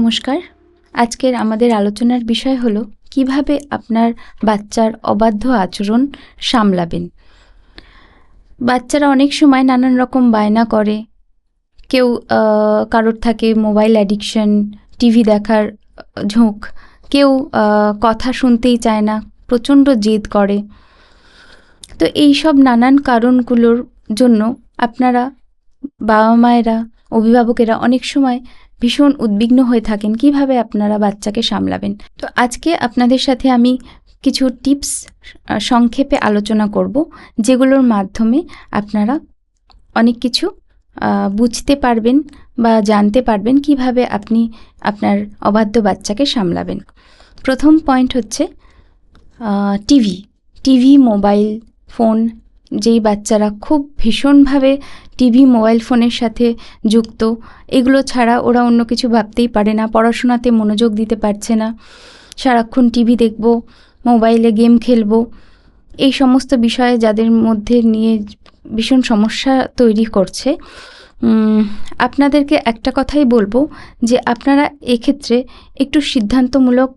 নমস্কার। আজকের আমাদের আলোচনার বিষয় হলো কিভাবে আপনার বাচ্চার অবাধ্য আচরণ সামলাবেন। বাচ্চারা অনেক সময় নানান রকম বায়না করে। কেউ কারোর থাকে মোবাইল অ্যাডিকশন, টিভি দেখার ঝোঁক, কেউ কথা শুনতেই চায় না, প্রচণ্ড জেদ করে। তো এই সব নানান কারণগুলোর জন্য আপনারা বাবা মায়েরা, অভিভাবকেরা অনেক সময় ভীষণ উদ্বিগ্ন হয়ে থাকেন কিভাবে আপনারা বাচ্চাকে সামলাবেন। তো আজকে আপনাদের সাথে আমি কিছু টিপস সংক্ষেপে আলোচনা করব, যেগুলোর মাধ্যমে আপনারা অনেক কিছু বুঝতে পারবেন বা জানতে পারবেন কিভাবে আপনি আপনার অবাধ্য বাচ্চাকে সামলাবেন। প্রথম পয়েন্ট হচ্ছে টিভি, মোবাইল ফোন। যেই বাচ্চারা খুব ভীষণভাবে টিভি, মোবাইল ফোনের সাথে যুক্ত, এগুলো ছাড়া ওরা অন্য কিছু ভাবতেই পারে না, পড়াশোনাতে মনোযোগ দিতে পারছে না, সারাক্ষণ টিভি দেখব, মোবাইলে গেম খেলবো, এই সমস্ত বিষয়ে যাদের মধ্যে নিয়ে ভীষণ সমস্যা তৈরি করছে, আপনাদেরকে একটা কথাই বলবো যে আপনারা এক্ষেত্রে একটু সিদ্ধান্তমূলক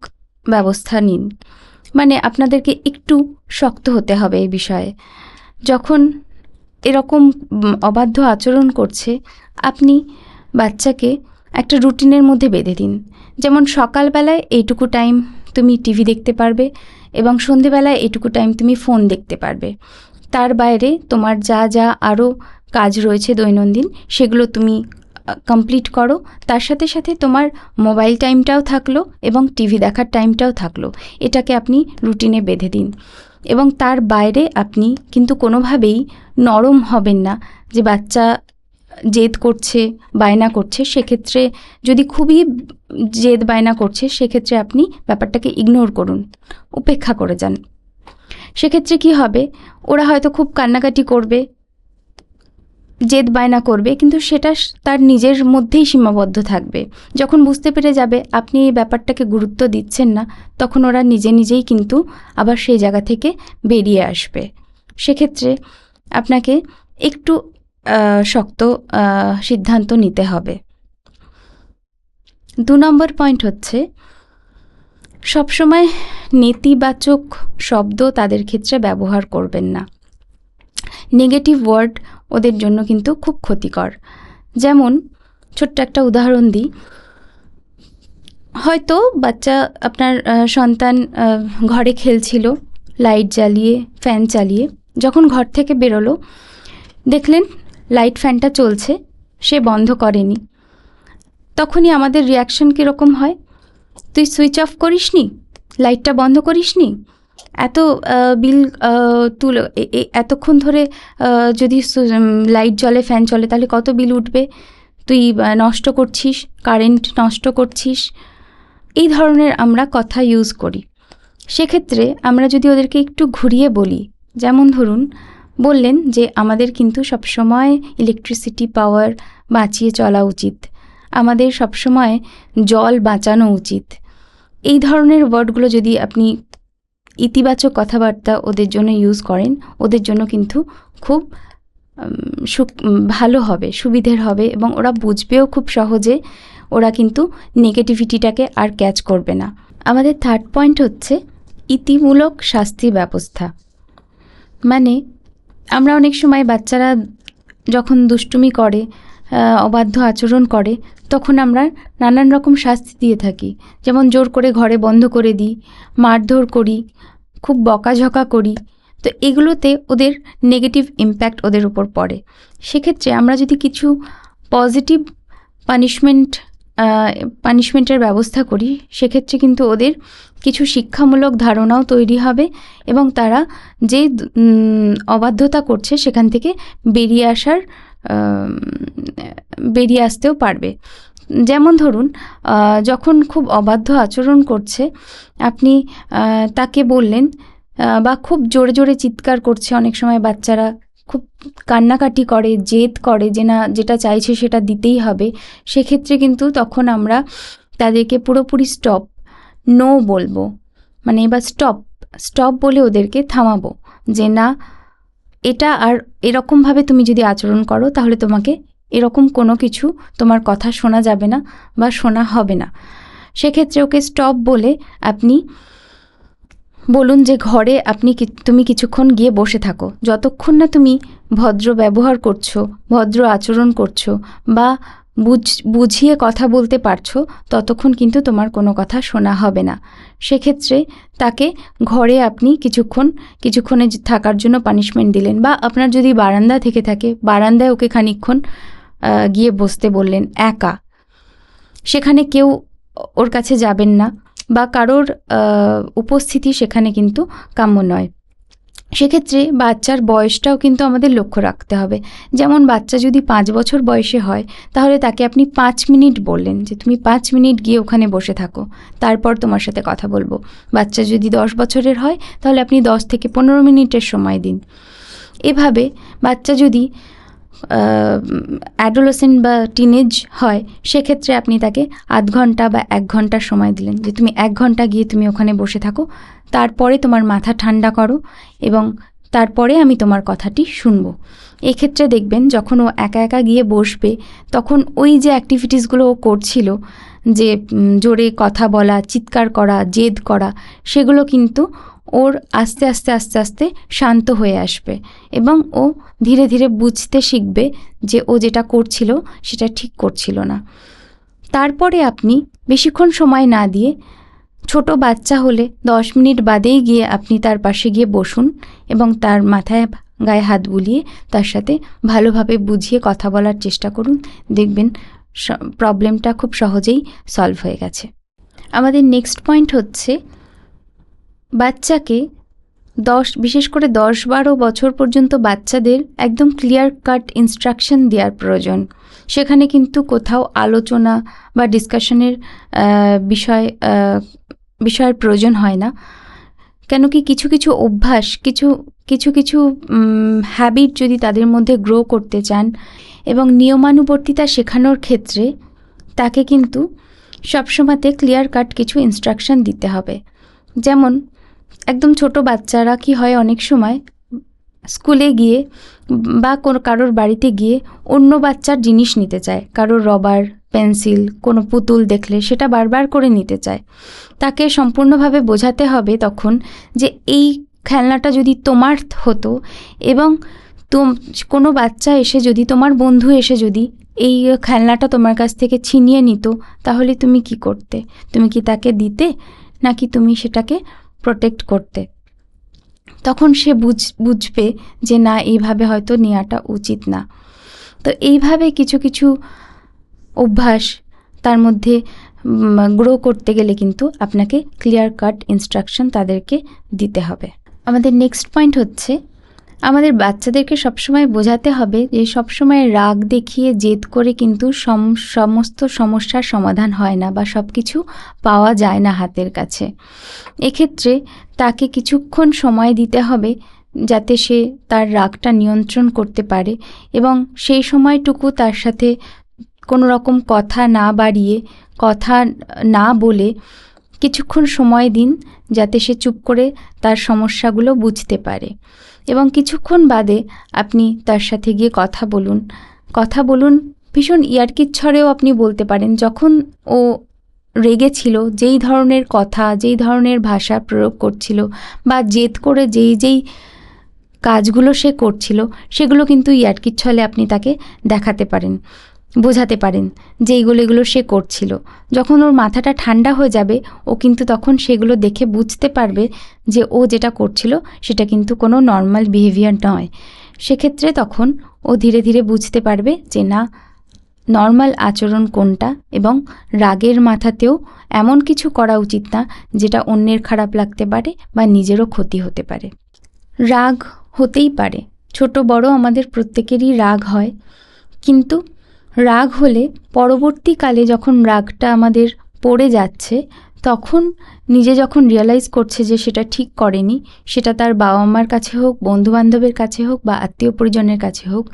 ব্যবস্থা নিন। মানে আপনাদেরকে একটু শক্ত হতে হবে এই বিষয়ে। যখন এরকম অবাধ্য আচরণ করছে, আপনি বাচ্চাকে একটা রুটিনের মধ্যে বেঁধে দিন। যেমন সকালবেলায় এইটুকু টাইম তুমি টিভি দেখতে পারবে এবং সন্ধেবেলায় এইটুকু টাইম তুমি ফোন দেখতে পারবে। তার বাইরে তোমার যা যা আরও কাজ রয়েছে দৈনন্দিন, সেগুলো তুমি কমপ্লিট করো। তার সাথে সাথে তোমার মোবাইল টাইমটাও থাকলো এবং টিভি দেখার টাইমটাও থাকলো। এটাকে আপনি রুটিনে বেঁধে দিন। এবং তার বাইরে আপনি কিন্তু কোনোভাবেই নরম হবেন না। যে বাচ্চা জেদ করছে, বায়না করছে, সেক্ষেত্রে যদি খুবই জেদ বায়না করছে, সেক্ষেত্রে আপনি ব্যাপারটাকে ইগনোর করুন, উপেক্ষা করে যান। সেক্ষেত্রে কি হবে, ওরা হয়তো খুব কান্নাকাটি করবে, জেদ বায়না করবে, কিন্তু সেটা তার নিজের মধ্যেই সীমাবদ্ধ থাকবে। যখন বুঝতে পেরে যাবে আপনি এই ব্যাপারটাকে গুরুত্ব দিচ্ছেন না, তখন ওরা নিজেই কিন্তু আবার সেই জায়গা থেকে বেরিয়ে আসবে। সেক্ষেত্রে আপনাকে একটু শক্ত সিদ্ধান্ত নিতে হবে। 2 নম্বর পয়েন্ট হচ্ছে, সবসময় নেতিবাচক শব্দ তাদের ক্ষেত্রে ব্যবহার করবেন না। নেগেটিভ ওয়ার্ড ওদের জন্য কিন্তু খুব ক্ষতিকর। যেমন ছোট্ট একটা উদাহরণ দিই। হয়তো বাচ্চা, আপনার সন্তান ঘরে খেলছিল লাইট জ্বালিয়ে, ফ্যান চালিয়ে। যখন ঘর থেকে বেরোলো, দেখলেন লাইট ফ্যানটা চলছে, সে বন্ধ করেনি। তখনই আমাদের রিয়াকশন কীরকম হয়? তুই সুইচ অফ করিসনি, লাইটটা বন্ধ করিসনি, এত বিল তুলো, এতক্ষণ ধরে যদি লাইট জ্বলে, ফ্যান চলে, তাহলে কত বিল উঠবে, তুই নষ্ট করছিস, কারেন্ট নষ্ট করছিস। এই ধরনের আমরা কথা ইউজ করি। সেক্ষেত্রে আমরা যদি ওদেরকে একটু ঘুরিয়ে বলি, যেমন ধরুন বললেন যে আমাদের কিন্তু সবসময় ইলেকট্রিসিটি পাওয়ার বাঁচিয়ে চলা উচিত, আমাদের সবসময় জল বাঁচানো উচিত। এই ধরনের ওয়ার্ডগুলো যদি আপনি ইতিবাচক কথাবার্তা ওদের জন্য ইউজ করেন, ওদের জন্য কিন্তু খুব ভালো হবে, সুবিধের হবে এবং ওরা বুঝবেও খুব সহজে। ওরা কিন্তু নেগেটিভিটিটাকে আর ক্যাচ করবে না। আমাদের 3rd পয়েন্ট হচ্ছে ইতিমূলক শাস্তি ব্যবস্থা। মানে আমরা অনেক সময় বাচ্চারা যখন দুষ্টুমি করে, অবাধ্য আচরণ করে, তখন আমরা নানান রকম শাস্তি দিয়ে থাকি। যেমন জোর করে ঘরে বন্ধ করে দিই, মারধর করি, খুব বকাঝকা করি। তো এগুলোতে ওদের নেগেটিভ ইম্প্যাক্ট ওদের উপর পড়ে। সেক্ষেত্রে আমরা যদি কিছু পজিটিভ পানিশমেন্টের ব্যবস্থা করি, সেক্ষেত্রে কিন্তু ওদের কিছু শিক্ষামূলক ধারণাও তৈরি হবে এবং তারা যে অবাধ্যতা করছে সেখান থেকে বেরিয়ে আসতেও পারবে। যেমন ধরুন, যখন খুব অবাধ্য আচরণ করছে, আপনি তাকে বললেন, বা খুব জোরে জোরে চিৎকার করছে, অনেক সময় বাচ্চারা খুব কান্নাকাটি করে, জেদ করে যে না, যেটা চাইছে সেটা দিতেই হবে। সেক্ষেত্রে কিন্তু তখন আমরা তাদেরকে পুরোপুরি নো বলবো। মানে এবার স্টপ বলে ওদেরকে থামাবো যে না, এটা আর এরকমভাবে তুমি যদি আচরণ করো তাহলে তোমাকে এরকম কোনো কিছু তোমার কথা শোনা যাবে না বা শোনা হবে না। সেক্ষেত্রে ওকে স্টপ বলে আপনি বলুন যে ঘরে তুমি কিছুক্ষণ গিয়ে বসে থাকো, যতক্ষণ না তুমি ভদ্র ব্যবহার করছো, ভদ্র আচরণ করছো বা বুঝিয়ে কথা বলতে পারছো, ততক্ষণ কিন্তু তোমার কোনো কথা শোনা হবে না। সেক্ষেত্রে তাকে ঘরে আপনি কিছুক্ষণে থাকার জন্য পানিশমেন্ট দিলেন, বা আপনার যদি বারান্দা থেকে থাকে বারান্দায় ওকে খানিকক্ষণ গিয়ে বসতে বললেন একা, সেখানে কেউ ওর কাছে যাবেন না বা কারোর উপস্থিতি সেখানে কিন্তু কাম্য নয়। সেক্ষেত্রে বাচ্চার বয়সটাও কিন্তু আমাদের লক্ষ্য রাখতে হবে। যেমন বাচ্চা যদি 5 বছর বয়সে হয়, তাহলে তাকে আপনি 5 মিনিট বললেন যে তুমি 5 মিনিট গিয়ে ওখানে বসে থাকো, তারপর তোমার সাথে কথা বলবো। বাচ্চা যদি 10 বছরের হয়, তাহলে আপনি 10 থেকে 15 মিনিটের সময় দিন। এভাবে বাচ্চা যদি অ্যাডোলেসেন্ট বা টিনেজ হয়, সেক্ষেত্রে আপনি তাকে আধ ঘন্টা বা 1 ঘন্টার সময় দিলেন যে তুমি 1 ঘন্টা গিয়ে তুমি ওখানে বসে থাকো, তারপরে তোমার মাথা ঠান্ডা করো এবং তারপরে আমি তোমার কথাটি শুনবো। এক্ষেত্রে দেখবেন যখন ও একা একা গিয়ে বসবে, তখন ওই যে অ্যাক্টিভিটিসগুলো ও করছিল, যে জোরে কথা বলা, চিৎকার করা, জেদ করা, সেগুলো কিন্তু ওর আস্তে আস্তে আস্তে আস্তে শান্ত হয়ে আসবে এবং ও ধীরে ধীরে বুঝতে শিখবে যে ও যেটা করছিল সেটা ঠিক করছিল না। তারপরে আপনি বেশিক্ষণ সময় না দিয়ে, ছোট বাচ্চা হলে 10 মিনিট বাদেই গিয়ে আপনি তার পাশে গিয়ে বসুন এবং তার মাথায় গায়ে হাত বুলিয়ে তার সাথে ভালোভাবে বুঝিয়ে কথা বলার চেষ্টা করুন। দেখবেন প্রবলেমটা খুব সহজেই সলভ হয়ে গেছে। আমাদের নেক্সট পয়েন্ট হচ্ছে বাচ্চাকে বিশেষ করে 10-12 বছর পর্যন্ত বাচ্চাদের একদম ক্লিয়ার কাট ইনস্ট্রাকশন দেওয়ার প্রয়োজন। সেখানে কিন্তু কোথাও আলোচনা বা ডিসকাশনের বিষয়ের প্রয়োজন হয় না। কেন কি কিছু কিছু অভ্যাস, কিছু হ্যাবিট যদি তাদের মধ্যে গ্রো করতে চান এবং নিয়মানুবর্তিতা শেখানোর ক্ষেত্রে তাকে কিন্তু সবসময়তে ক্লিয়ার কাট কিছু ইনস্ট্রাকশন দিতে হবে। যেমন একদম ছোট বাচ্চারা কি হয়, অনেক সময় স্কুলে গিয়ে বা কারোর বাড়িতে গিয়ে অন্য বাচ্চার জিনিস নিতে চায়, কারোর রবার, পেন্সিল, কোনো পুতুল দেখলে সেটা বারবার করে নিতে চায়। তাকে সম্পূর্ণভাবে বোঝাতে হবে তখন যে এই খেলনাটা যদি তোমার হতো এবং কোনো বাচ্চা এসে যদি, তোমার বন্ধু এসে যদি এই খেলনাটা তোমার কাছ থেকে ছিনিয়ে নিত, তাহলে তুমি কি করতে? তুমি কি তাকে দিতে, নাকি তুমি সেটাকে প্রোটেক্ট করতে? তখন সে বুঝবে যে না, এইভাবে হয়তো নেওয়াটা উচিত না। তো এইভাবে কিছু কিছু অভ্যাস তার মধ্যে গ্রো করতে গেলে কিন্তু আপনাকে ক্লিয়ার কাট ইনস্ট্রাকশন তাদেরকে দিতে হবে। আমাদের নেক্সট পয়েন্ট হচ্ছে আমাদের বাচ্চাদেরকে সবসময় বোঝাতে হবে যে সবসময় রাগ দেখিয়ে জেদ করে কিন্তু সমস্ত সমস্যার সমাধান হয় না বা সব কিছু পাওয়া যায় না হাতের কাছে। এক্ষেত্রে তাকে কিছুক্ষণ সময় দিতে হবে যাতে সে তার রাগটা নিয়ন্ত্রণ করতে পারে এবং সেই সময়টুকু তার সাথে কোনো রকম কথা না বাড়িয়ে, কথা না বলে কিছুক্ষণ সময় দিন যাতে সে চুপ করে তার সমস্যাগুলো বুঝতে পারে। এবং কিছুক্ষণ বাদে আপনি তার সাথে গিয়ে কথা বলুন ভীষণ ইয়ার্কির ছড়েও আপনি বলতে পারেন। যখন ও রেগেছিল, যেই ধরনের কথা, যেই ধরনের ভাষা প্রয়োগ করছিল বা জেদ করে যেই কাজগুলো সে করছিল, সেগুলো কিন্তু ইয়ার্কির ছলে আপনি তাকে দেখাতে পারেন, বোঝাতে পারেন যে এগুলো সে করছিল। যখন ওর মাথাটা ঠান্ডা হয়ে যাবে, ও কিন্তু তখন সেগুলো দেখে বুঝতে পারবে যে ও যেটা করছিল সেটা কিন্তু কোনো নর্মাল বিহেভিয়ার নয়। সেক্ষেত্রে তখন ও ধীরে ধীরে বুঝতে পারবে যে না, নর্মাল আচরণ কোনটা এবং রাগের মাথাতেও এমন কিছু করা উচিত না যেটা অন্যের খারাপ লাগতে পারে বা নিজেরও ক্ষতি হতে পারে। রাগ হতেই পারে, ছোট বড় আমাদের প্রত্যেকেরই রাগ হয়, কিন্তু রাগ হলে পরবর্তীকালে যখন রাগটা আমাদের পড়ে যাচ্ছে, তখন নিজে যখন রিয়েলাইজ করছে যে সেটা ঠিক করেনি, সেটা তার বাবা মার কাছে হোক, বন্ধুবান্ধবের কাছে হোক বা আত্মীয় পরিজনের কাছে হোক,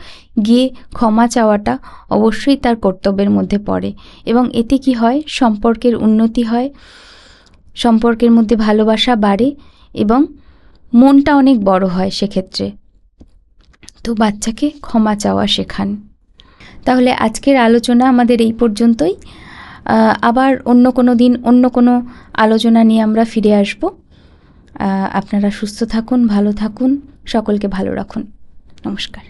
গিয়ে ক্ষমা চাওয়াটা অবশ্যই তার কর্তব্যের মধ্যে পড়ে এবং এতে কি হয়, সম্পর্কের উন্নতি হয়, সম্পর্কের মধ্যে ভালোবাসা বাড়ে এবং মনটা অনেক বড় হয় সেক্ষেত্রে। তো বাচ্চাকে ক্ষমা চাওয়া শেখান। তাহলে আজকের আলোচনা আমাদের এই পর্যন্তই। আবার অন্য কোনো দিন অন্য কোনো আলোচনা নিয়ে আমরা ফিরে আসব। আপনারা সুস্থ থাকুন, ভালো থাকুন, সকলকে ভালো রাখুন। নমস্কার।